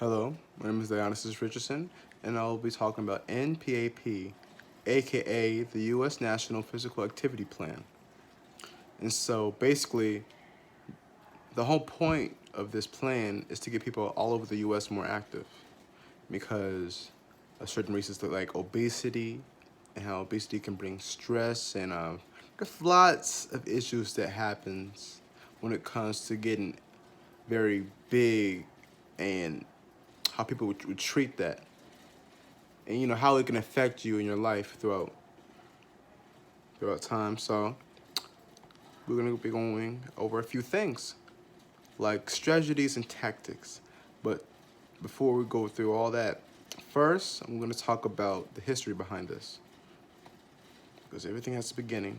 Hello, my name is Dionysus Richardson, and I'll be talking about NPAP, aka the U.S. National Physical Activity Plan. And so basically, the whole point of this plan is to get people all over the U.S. more active because of certain reasons like obesity and how obesity can bring stress and there's lots of issues that happens when it comes to getting very big and how people would treat that and how it can affect you in your life throughout time. So we're gonna be going over a few things like strategies and tactics. But before we go through all that, first I'm gonna talk about the history behind this because everything has a beginning.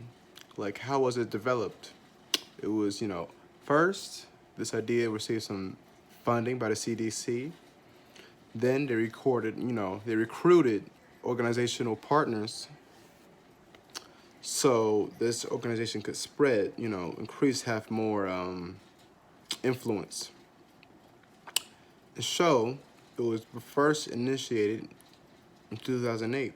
Like how was it developed? It was first this idea received some funding by the CDC. Then they recruited organizational partners so this organization could spread, increase, have more influence. The show, it was first initiated in 2008,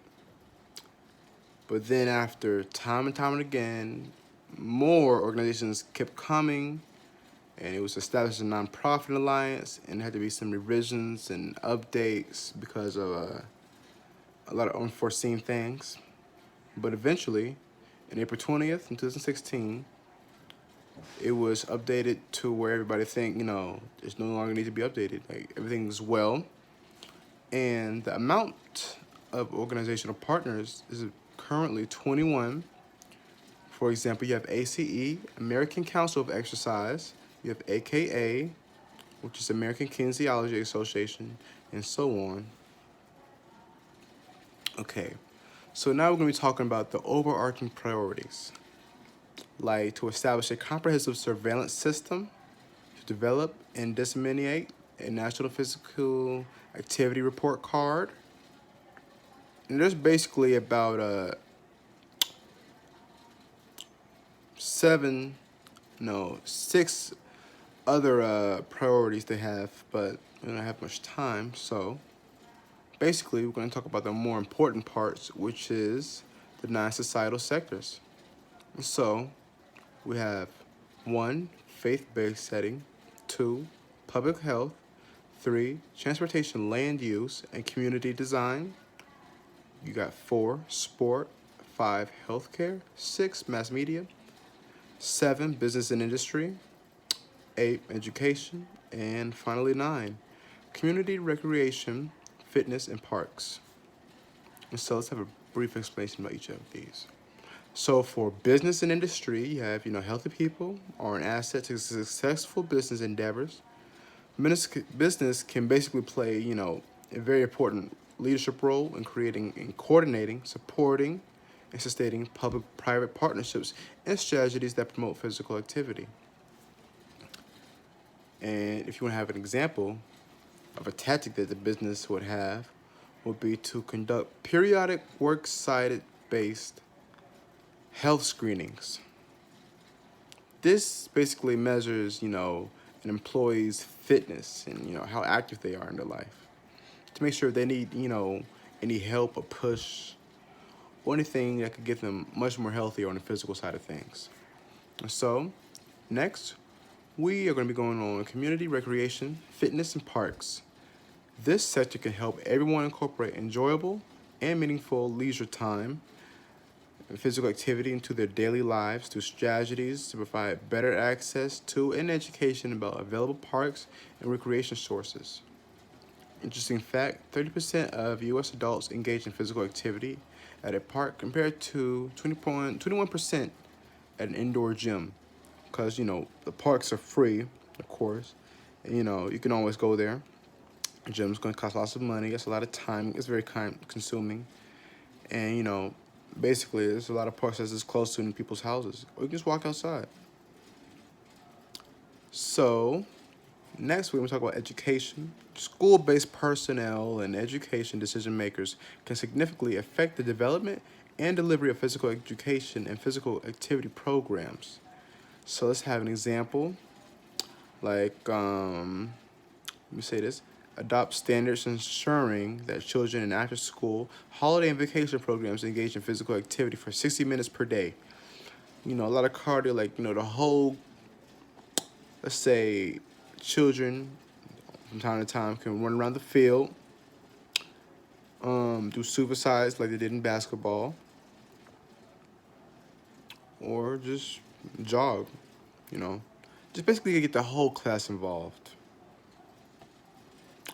but then after time and time and again, more organizations kept coming, and it was established a nonprofit alliance, and there had to be some revisions and updates because of a lot of unforeseen things. But eventually, in April 20th, in 2016, it was updated to where everybody think, there's no longer need to be updated. Like everything's well. And the amount of organizational partners is currently 21. For example, you have ACE, American Council of Exercise. You have AKA, which is American Kinesiology Association, and so on. Okay, so now we're going to be talking about the overarching priorities, like to establish a comprehensive surveillance system, to develop and disseminate a national physical activity report card. And there's basically about six other priorities they have, but we don't have much time. So basically, we're going to talk about the more important parts, which is the 9 societal sectors. So we have 1, faith-based setting, 2, public health, 3, transportation, land use, and community design. You got 4, sport, 5, healthcare, 6, mass media, 7, business and industry, 8, education, and finally 9, community recreation, fitness, and parks. And so let's have a brief explanation about each of these. So for business and industry, you have, healthy people are an asset to successful business endeavors. Business can basically play, a very important leadership role in creating and coordinating, supporting, and sustaining public-private partnerships and strategies that promote physical activity. And if you want to have an example of a tactic that the business would have, would be to conduct periodic work-site based health screenings. This basically measures, an employee's fitness and, how active they are in their life to make sure if they need, any help or push or anything that could get them much more healthier on the physical side of things. So, next, we are going to be going on community recreation, fitness, and parks. This sector can help everyone incorporate enjoyable and meaningful leisure time and physical activity into their daily lives through strategies to provide better access to and education about available parks and recreation sources. Interesting fact, 30% of U.S. adults engage in physical activity at a park compared to 21% at an indoor gym. Because, the parks are free, of course, and, you can always go there. The gym's going to cost lots of money. It's a lot of time. It's very time-consuming. And, basically, there's a lot of parks that's just close to in people's houses. Or you can just walk outside. So, next we're going to talk about education. School-based personnel and education decision makers can significantly affect the development and delivery of physical education and physical activity programs. So let's have an example. Like, let me say this. adopt standards ensuring that children in after school, holiday and vacation programs engage in physical activity for 60 minutes per day. A lot of cardio, like, the whole, let's say, children from time to time can run around the field, do supersize like they did in basketball, or just jog, you know. Just basically get the whole class involved.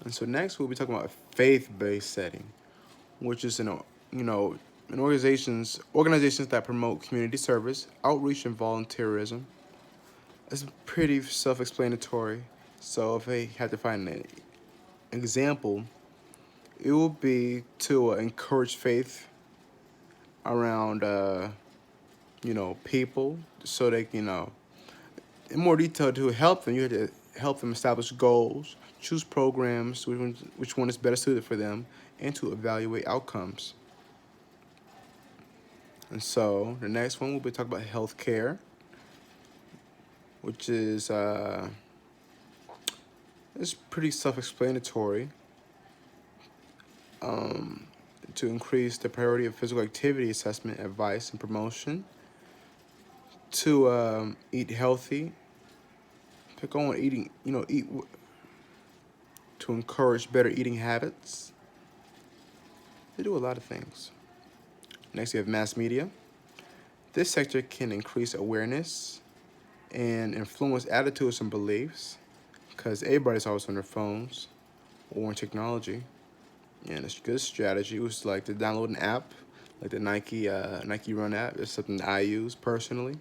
And so next we'll be talking about a faith-based setting, which is in organizations that promote community service, outreach, and volunteerism. It's pretty self-explanatory. So if I had to find an example, it will be to encourage faith around people, so they can, in more detail, to help them. You have to help them establish goals, choose programs, which one is better suited for them, and to evaluate outcomes. And so the next one we'll be talking about healthcare, which is it's pretty self-explanatory. To increase the priority of physical activity assessment, advice, and promotion. To eat healthy. Pick on eating, eat to encourage better eating habits. They do a lot of things. Next, we have mass media. This sector can increase awareness and influence attitudes and beliefs, because everybody's always on their phones or in technology. And it's a good strategy. It was like to download an app, like the Nike Run app. It's something that I use personally.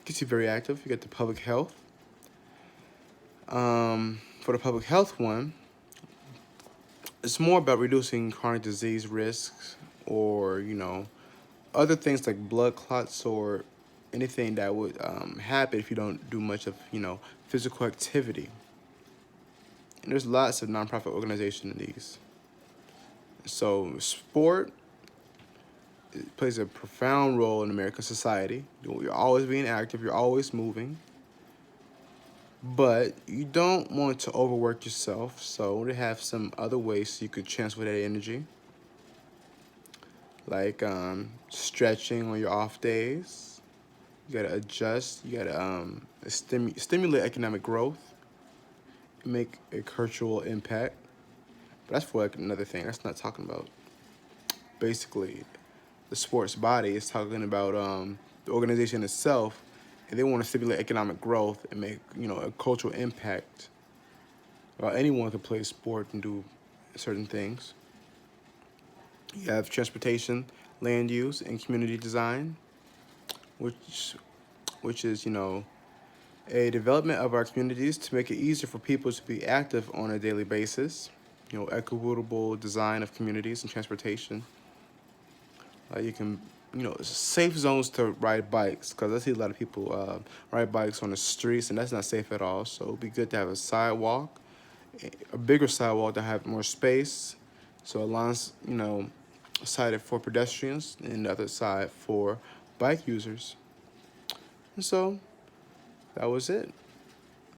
Gets you very active. You get the public health. For the public health one, it's more about reducing chronic disease risks, or other things like blood clots, or anything that would happen if you don't do much of physical activity. And there's lots of nonprofit organizations in these. So sport plays a profound role in American society. You're always being active, you're always moving. But you don't want to overwork yourself, so they have some other ways you could transfer that energy. Like stretching on your off days. You gotta adjust, you gotta stimulate economic growth, make a cultural impact. But that's for like another thing. That's not talking about basically the sports body. It's talking about the organization itself, and they want to stimulate economic growth and make a cultural impact. Well, anyone can play a sport and do certain things. You have transportation, land use, and community design, which is a development of our communities to make it easier for people to be active on a daily basis. Equitable design of communities and transportation. You can, safe zones to ride bikes, because I see a lot of people ride bikes on the streets, and that's not safe at all. So it'd be good to have a sidewalk, a bigger sidewalk that have more space. So a line's, sided for pedestrians and the other side for bike users. And so that was it.